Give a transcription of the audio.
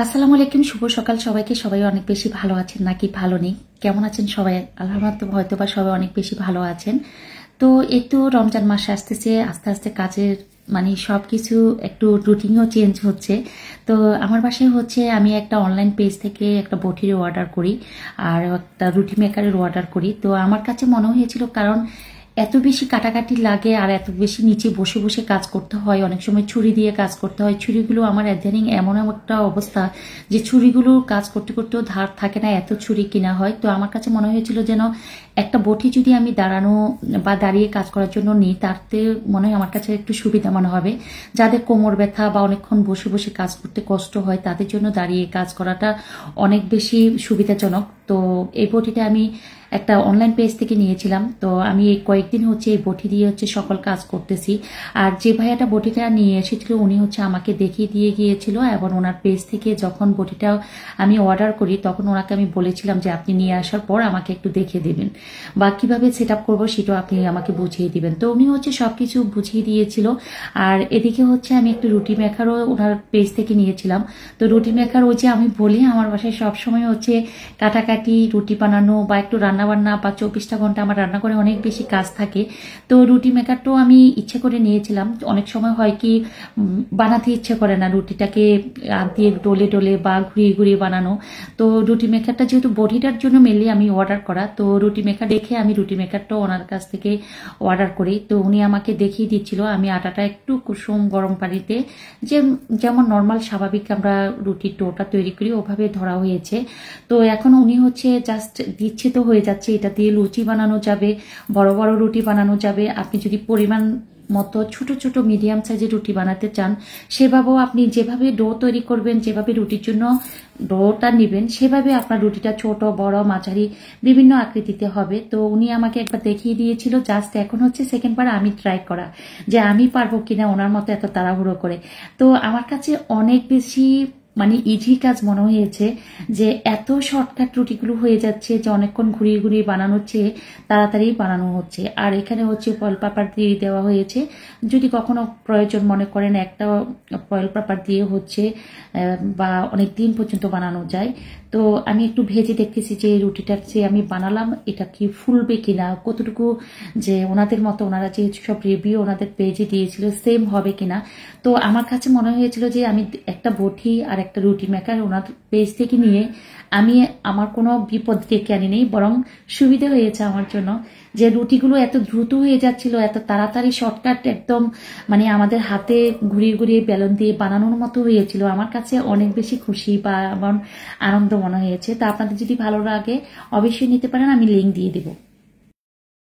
আসসালামু আলাইকুম, শুভ সকাল সবাইকে। সবাই অনেক বেশি ভালো আছেন নাকি ভালো নেই, কেমন আছেন সবাই? আলহামদুলিল্লাহ, হয়তো বা সবাই অনেক বেশি ভালো আছেন। তো এই তো রমজান মাস আসতেছে, আস্তে আস্তে কাজের সবকিছু একটু রুটিনও চেঞ্জ হচ্ছে। তো আমার বাসায় হচ্ছে আমি একটা অনলাইন পেজ থেকে একটা বটির অর্ডার করি আর একটা রুটি মেকারের অর্ডার করি। তো আমার কাছে মনে হয়েছিল, কারণ এত বেশি কাটাকাটি লাগে আর এত বেশি নিচে বসে বসে কাজ করতে হয়, অনেক সময় ছুরি দিয়ে কাজ করতে হয়। ছুরিগুলো আমার ইদানিং এমন একটা অবস্থা যে ছুরিগুলো কাজ করতে করতেও ধার থাকে না, এত ছুরি কিনা হয়। তো আমার কাছে মনে হয়েছিল যেন একটা বটি যদি আমি দাঁড়ানো বা দাঁড়িয়ে কাজ করার জন্য নিই, তাতে মনে হয় আমার কাছে একটু সুবিধা মনে হবে। যাদের কোমর ব্যথা বা অনেকক্ষণ বসে বসে কাজ করতে কষ্ট হয়, তাদের জন্য দাঁড়িয়ে কাজ করাটা অনেক বেশি সুবিধাজনক। তো এই বটিটা আমি একটা অনলাইন পেজ থেকে নিয়েছিলাম। তো আমি এই কয়েকদিন হচ্ছে এই বটি দিয়ে হচ্ছে সকল কাজ করতেছি। আর যে ভাইয়াটা বটিটা নিয়ে এসেছিল উনি হচ্ছে আমাকে দেখিয়ে দিয়ে গিয়েছিল, এবং ওনার পেজ থেকে যখন বটিটা আমি অর্ডার করি তখন ওনাকে আমি বলেছিলাম যে আপনি নিয়ে আসার পর আমাকে একটু দেখিয়ে দিবেন বা কিভাবে সেট আপ করবো সেটাও আপনি আমাকে বুঝিয়ে দিবেন। তো উনি হচ্ছে সবকিছু বুঝিয়ে দিয়েছিল। আর এদিকে হচ্ছে আমি একটু রুটি মেকারও ওনার পেজ থেকে নিয়েছিলাম। তো রুটি মেকার ওই যে আমি বলি আমার বাসায় সবসময় হচ্ছে কাটাকাটি, রুটি বানানো বা একটু রান্নাবান্না বা 24টা ঘন্টা আমার রান্না করে অনেক বেশি কাজ থাকে। তো রুটি মেকারটাও আমি ইচ্ছে করে নিয়েছিলাম। অনেক সময় হয় কি বানাতে ইচ্ছে করে না রুটিটাকে দিয়ে ডলে ডলে বা ঘুরিয়ে ঘুরিয়ে বানানো। তো রুটি মেকারটা যেহেতু বডিটার জন্য মেনলি আমি অর্ডার করা, তো রুটি মেকার দেখে আমি রুটি মেকারটাও ওনার কাছ থেকে অর্ডার করি। তো উনি আমাকে দেখিয়ে দিচ্ছিল, আমি আটাটা একটু কুসুম গরম পানিতে যেমন নর্মাল স্বাভাবিক আমরা রুটির ডোটা তৈরি করি ওভাবে ধরা হয়েছে। তো এখন উনি হচ্ছে জাস্ট দিচ্ছে, তো হয়ে যাচ্ছে। এটা দিয়ে লুচি বানানো যাবে, বড় বড় রুটি বানানো যাবে। আপনি যদি পরিমাণ মতো ছোট ছোট মিডিয়াম সাইজের রুটি বানাতে চান, সেভাবেও আপনি যেভাবে ডো তৈরি করবেন, যেভাবে রুটির জন্য ডোটা নেবেন, সেভাবে আপনার রুটিটা ছোট বড় মাঝারি বিভিন্ন আকৃতিতে হবে। তো উনি আমাকে একবার দেখিয়ে দিয়েছিল, জাস্ট এখন হচ্ছে সেকেন্ডবার আমি ট্রাই করা যে আমি পারবো কিনা ওনার মতো এত তাড়াহুড়ো করে। তো আমার কাছে অনেক বেশি ইজি কাজ মনে হয়েছে, যে এত শর্টকাট রুটিগুলো হয়ে যাচ্ছে যে অনেকক্ষণ ঘুরিয়ে ঘুরিয়ে বানানো হচ্ছে, তাড়াতাড়ি বানানো হচ্ছে। আর এখানে হচ্ছে ফয়েল পেপার দিয়ে দেওয়া হয়েছে, যদি কখনো প্রয়োজন মনে করেন একটা ফয়েল পেপার দিয়ে হচ্ছে বা অনেক দিন পর্যন্ত বানানো যায়। তো আমি একটু ভেজে দেখতেছি যে রুটিটা যে আমি বানালাম এটা কি ফুলবে কিনা, কতটুকু যে ওনাদের মতো ওনারা যে সব রিভিউ ওনাদের পেজে দিয়েছিল সেম হবে কিনা। তো আমার কাছে মনে হয়েছিল যে আমি একটা বটি আর একটা রুটি মেকার ওনার পেজ থেকে নিয়ে আমি আমার কোনো বিপদ ডেকে আনি নেই, বরং সুবিধা হয়েছে আমার জন্য। যে রুটিগুলো এত দ্রুত হয়ে যাচ্ছিল, এত তাড়াতাড়ি শর্টকাট, একদম আমাদের হাতে ঘুরিয়ে ঘুরিয়ে বেলুন দিয়ে বানানোর মতো হয়েছিল। আমার কাছে অনেক বেশি খুশি বা আমার আনন্দ মনে হয়েছে। তা আপনাদের যদি ভালো লাগে অবশ্যই নিতে পারেন, আমি লিঙ্ক দিয়ে দেবো।